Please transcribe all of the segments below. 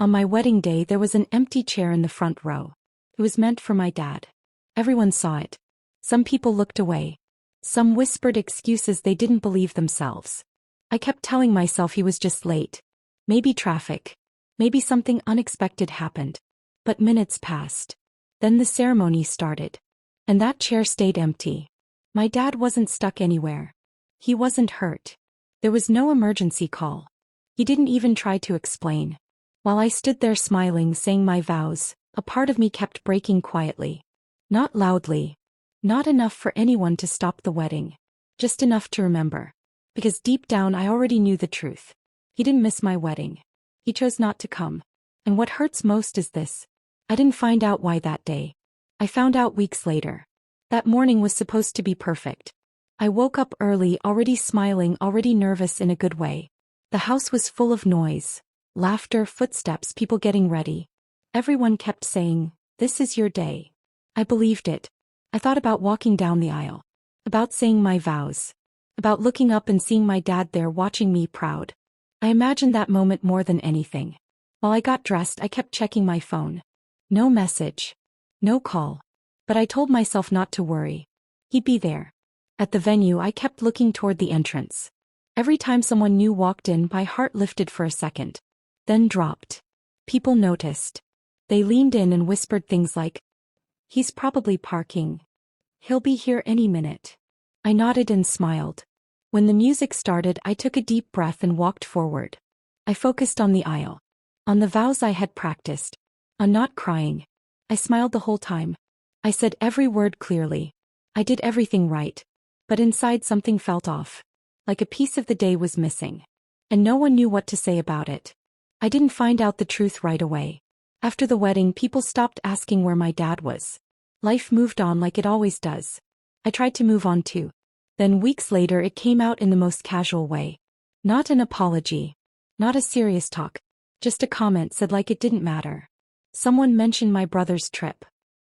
On my wedding day there was an empty chair in the front row. It was meant for my dad. Everyone saw it. Some people looked away. Some whispered excuses they didn't believe themselves. I kept telling myself he was just late. Maybe traffic. Maybe something unexpected happened. But minutes passed. Then the ceremony started. And that chair stayed empty. My dad wasn't stuck anywhere. He wasn't hurt. There was no emergency call. He didn't even try to explain. While I stood there smiling, saying my vows, a part of me kept breaking quietly. Not loudly. Not enough for anyone to stop the wedding. Just enough to remember. Because deep down I already knew the truth. He didn't miss my wedding. He chose not to come. And what hurts most is this. I didn't find out why that day. I found out weeks later. That morning was supposed to be perfect. I woke up early, already smiling, already nervous in a good way. The house was full of noise. Laughter, footsteps, people getting ready. Everyone kept saying, "This is your day." I believed it. I thought about walking down the aisle. About saying my vows. About looking up and seeing my dad there watching me proud. I imagined that moment more than anything. While I got dressed, I kept checking my phone. No message. No call. But I told myself not to worry. He'd be there. At the venue, I kept looking toward the entrance. Every time someone new walked in, my heart lifted for a second. Then dropped. People noticed. They leaned in and whispered things like, "He's probably parking. He'll be here any minute." I nodded and smiled. When the music started, I took a deep breath and walked forward. I focused on the aisle. On the vows I had practiced. On not crying. I smiled the whole time. I said every word clearly. I did everything right. But inside something felt off. Like a piece of the day was missing. And no one knew what to say about it. I didn't find out the truth right away. After the wedding, people stopped asking where my dad was. Life moved on like it always does. I tried to move on too. Then weeks later it came out in the most casual way. Not an apology. Not a serious talk. Just a comment said like it didn't matter. Someone mentioned my brother's trip.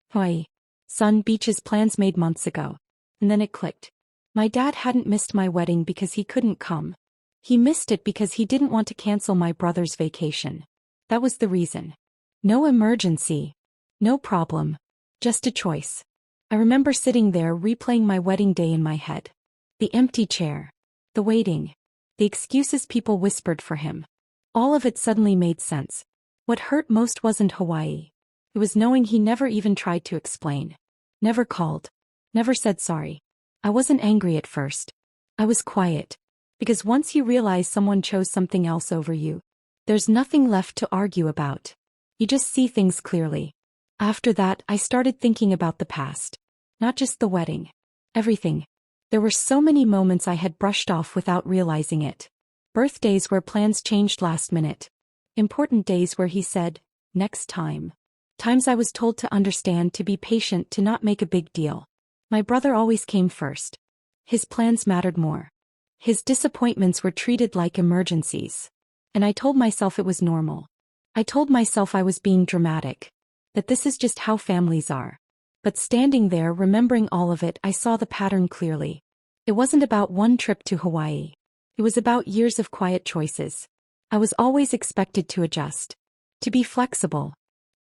Hey, son, beaches plans made months ago. And then it clicked. My dad hadn't missed my wedding because he couldn't come. He missed it because he didn't want to cancel my brother's vacation. That was the reason. No emergency. No problem. Just a choice. I remember sitting there replaying my wedding day in my head. The empty chair. The waiting. The excuses people whispered for him. All of it suddenly made sense. What hurt most wasn't Hawaii. It was knowing he never even tried to explain. Never called. Never said sorry. I wasn't angry at first. I was quiet. Because once you realize someone chose something else over you, there's nothing left to argue about. You just see things clearly. After that, I started thinking about the past. Not just the wedding. Everything. There were so many moments I had brushed off without realizing it. Birthdays where plans changed last minute. Important days where he said, "Next time." Times I was told to understand, to be patient, to not make a big deal. My brother always came first. His plans mattered more. His disappointments were treated like emergencies. And I told myself it was normal. I told myself I was being dramatic. That this is just how families are. But standing there remembering all of it, I saw the pattern clearly. It wasn't about one trip to Hawaii. It was about years of quiet choices. I was always expected to adjust. To be flexible.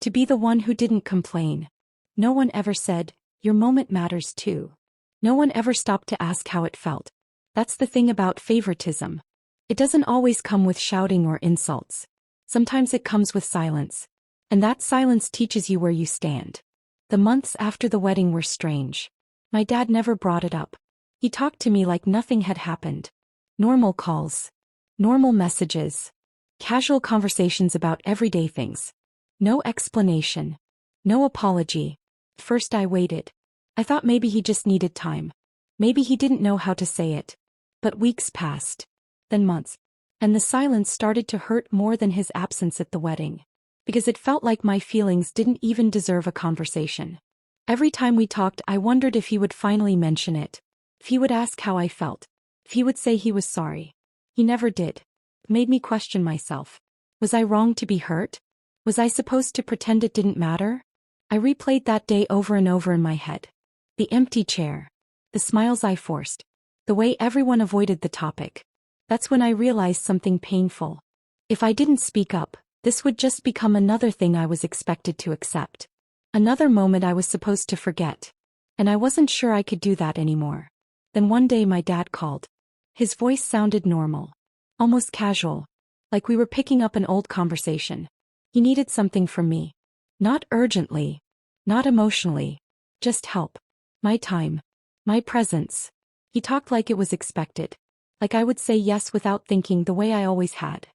To be the one who didn't complain. No one ever said, "Your moment matters too." No one ever stopped to ask how it felt. That's the thing about favoritism. It doesn't always come with shouting or insults. Sometimes it comes with silence. And that silence teaches you where you stand. The months after the wedding were strange. My dad never brought it up. He talked to me like nothing had happened. Normal calls. Normal messages. Casual conversations about everyday things. No explanation. No apology. First I waited. I thought maybe he just needed time. Maybe he didn't know how to say it. But weeks passed. Then months. And the silence started to hurt more than his absence at the wedding. Because it felt like my feelings didn't even deserve a conversation. Every time we talked, I wondered if he would finally mention it. If he would ask how I felt. If he would say he was sorry. He never did. It made me question myself. Was I wrong to be hurt? Was I supposed to pretend it didn't matter? I replayed that day over and over in my head. The empty chair. The smiles I forced. The way everyone avoided the topic. That's when I realized something painful. If I didn't speak up, This would just become another thing I was expected to accept. Another moment I was supposed to forget. And I wasn't sure I could do that anymore. Then one day my dad called. His voice sounded normal. Almost casual. Like we were picking up an old conversation. He needed something from me. Not urgently. Not emotionally. Just help. My time. My presence. He talked like it was expected. Like I would say yes without thinking the way I always had.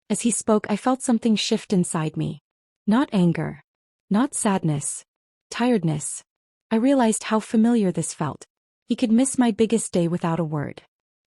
As he spoke, I felt something shift inside me. Not anger. Not sadness. Tiredness. I realized how familiar this felt. He could miss my biggest day without a word.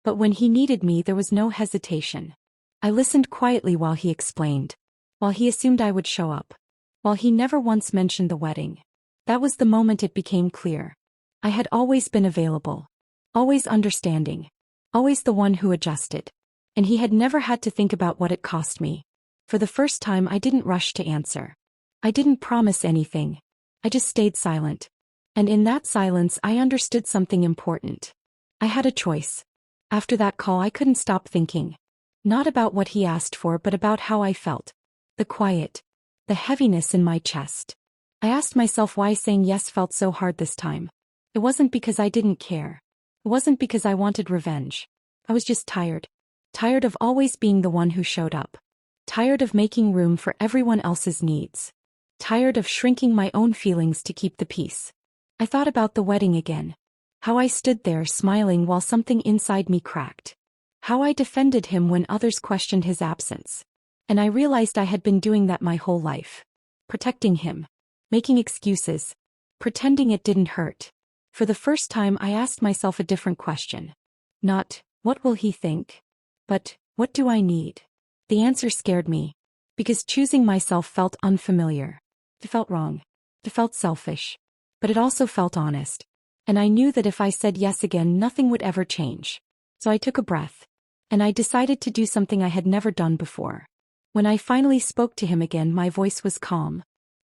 But when he needed me, there was no hesitation. I listened quietly while he explained. While he assumed I would show up. While he never once mentioned the wedding. That was the moment it became clear. I had always been available. Always understanding. Always the one who adjusted. And he had never had to think about what it cost me. For the first time, I didn't rush to answer. I didn't promise anything. I just stayed silent. And in that silence, I understood something important. I had a choice. After that call, I couldn't stop thinking. Not about what he asked for, but about how I felt. The quiet. The heaviness in my chest. I asked myself why saying yes felt so hard this time. It wasn't because I didn't care. It wasn't because I wanted revenge. I was just tired. Tired of always being the one who showed up. Tired of making room for everyone else's needs. Tired of shrinking my own feelings to keep the peace. I thought about the wedding again. How I stood there smiling while something inside me cracked. How I defended him when others questioned his absence. And I realized I had been doing that my whole life. Protecting him. Making excuses. Pretending it didn't hurt. For the first time, I asked myself a different question. Not, what will he think? But, what do I need? The answer scared me. Because choosing myself felt unfamiliar. It felt wrong. It felt selfish. But it also felt honest. And I knew that if I said yes again, nothing would ever change. So I took a breath. And I decided to do something I had never done before. When I finally spoke to him again, my voice was calm.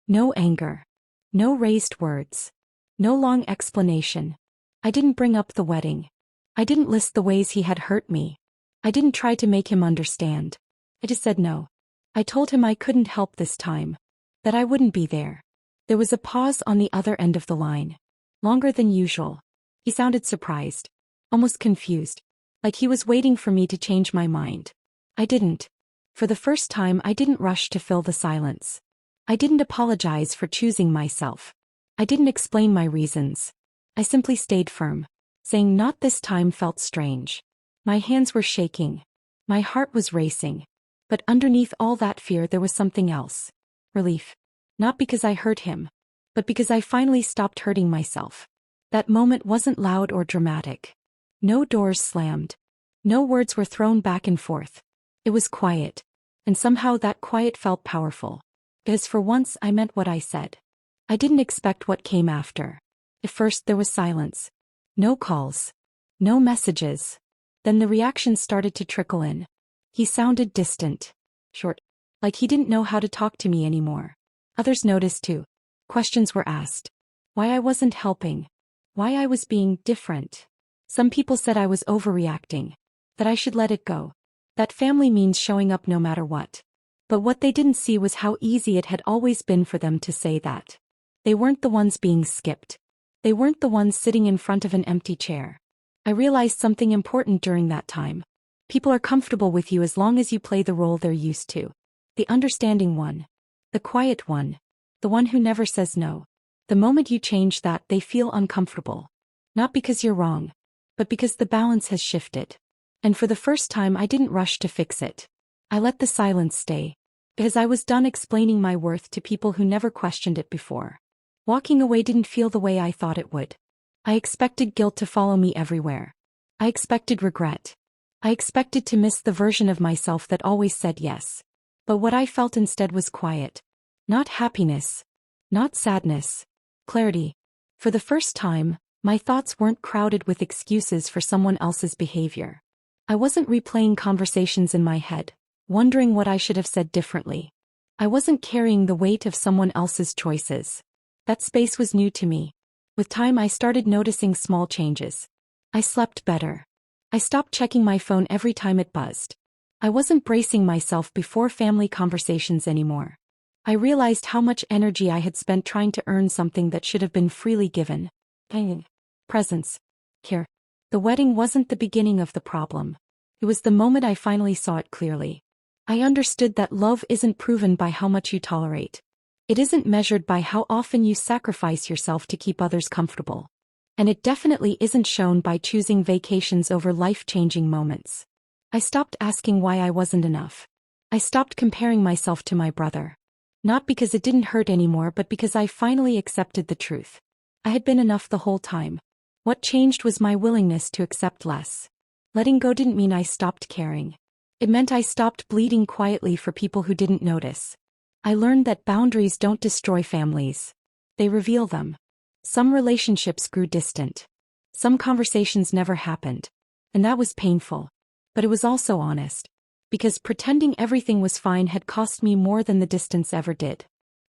No anger. No raised words. No long explanation. I didn't bring up the wedding. I didn't list the ways he had hurt me. I didn't try to make him understand. I just said no. I told him I couldn't help this time. That I wouldn't be there. There was a pause on the other end of the line. Longer than usual. He sounded surprised. Almost confused. Like he was waiting for me to change my mind. I didn't. For the first time, I didn't rush to fill the silence. I didn't apologize for choosing myself. I didn't explain my reasons. I simply stayed firm. Saying not this time felt strange. My hands were shaking. My heart was racing. But underneath all that fear, there was something else. Relief. Not because I hurt him. But because I finally stopped hurting myself. That moment wasn't loud or dramatic. No doors slammed. No words were thrown back and forth. It was quiet. And somehow that quiet felt powerful. Because for once I meant what I said. I didn't expect what came after. At first there was silence. No calls. No messages. Then the reactions started to trickle in. He sounded distant. Short. Like he didn't know how to talk to me anymore. Others noticed too. Questions were asked. Why I wasn't helping. Why I was being different. Some people said I was overreacting. That I should let it go. That family means showing up no matter what. But what they didn't see was how easy it had always been for them to say that. They weren't the ones being skipped. They weren't the ones sitting in front of an empty chair. I realized something important during that time. People are comfortable with you as long as you play the role they're used to. The understanding one. The quiet one. The one who never says no. The moment you change that, they feel uncomfortable. Not because you're wrong. But because the balance has shifted. And for the first time, I didn't rush to fix it. I let the silence stay. Because I was done explaining my worth to people who never questioned it before. Walking away didn't feel the way I thought it would. I expected guilt to follow me everywhere. I expected regret. I expected to miss the version of myself that always said yes. But what I felt instead was quiet. Not happiness. Not sadness. Clarity. For the first time, my thoughts weren't crowded with excuses for someone else's behavior. I wasn't replaying conversations in my head, wondering what I should have said differently. I wasn't carrying the weight of someone else's choices. That space was new to me. With time, I started noticing small changes. I slept better. I stopped checking my phone every time it buzzed. I wasn't bracing myself before family conversations anymore. I realized how much energy I had spent trying to earn something that should have been freely given. Presents. Here. The wedding wasn't the beginning of the problem. It was the moment I finally saw it clearly. I understood that love isn't proven by how much you tolerate. It isn't measured by how often you sacrifice yourself to keep others comfortable. And it definitely isn't shown by choosing vacations over life-changing moments. I stopped asking why I wasn't enough. I stopped comparing myself to my brother. Not because it didn't hurt anymore, but because I finally accepted the truth. I had been enough the whole time. What changed was my willingness to accept less. Letting go didn't mean I stopped caring. It meant I stopped bleeding quietly for people who didn't notice. I learned that boundaries don't destroy families. They reveal them. Some relationships grew distant. Some conversations never happened. And that was painful. But it was also honest. Because pretending everything was fine had cost me more than the distance ever did.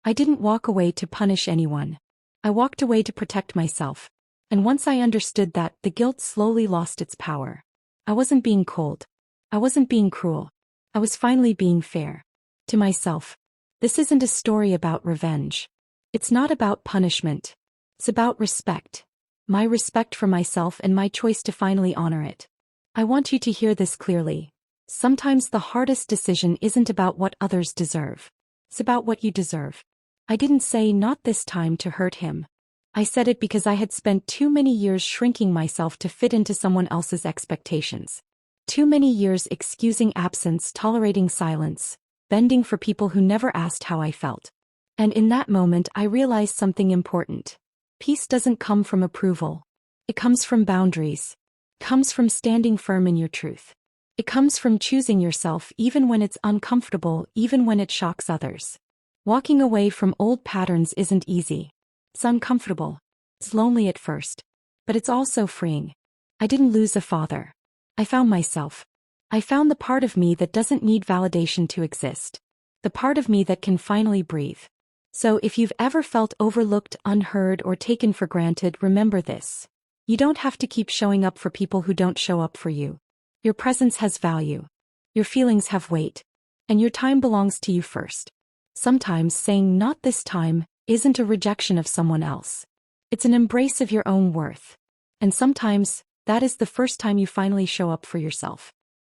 I didn't walk away to punish anyone. I walked away to protect myself. And once I understood that, the guilt slowly lost its power. I wasn't being cold. I wasn't being cruel. I was finally being fair. To myself. This isn't a story about revenge. It's not about punishment. It's about respect. My respect for myself and my choice to finally honor it. I want you to hear this clearly. Sometimes the hardest decision isn't about what others deserve. It's about what you deserve. I didn't say not this time to hurt him. I said it because I had spent too many years shrinking myself to fit into someone else's expectations. Too many years excusing absence, tolerating silence, bending for people who never asked how I felt. And in that moment I realized something important. Peace doesn't come from approval. It comes from boundaries. It comes from standing firm in your truth. It comes from choosing yourself even when it's uncomfortable, even when it shocks others. Walking away from old patterns isn't easy. It's uncomfortable. It's lonely at first. But it's also freeing. I didn't lose a father. I found myself. I found the part of me that doesn't need validation to exist. The part of me that can finally breathe. So if you've ever felt overlooked, unheard, or taken for granted, remember this. You don't have to keep showing up for people who don't show up for you. Your presence has value. Your feelings have weight. And your time belongs to you first. Sometimes saying not this time isn't a rejection of someone else. It's an embrace of your own worth. And sometimes, that is the first time you finally show up for yourself.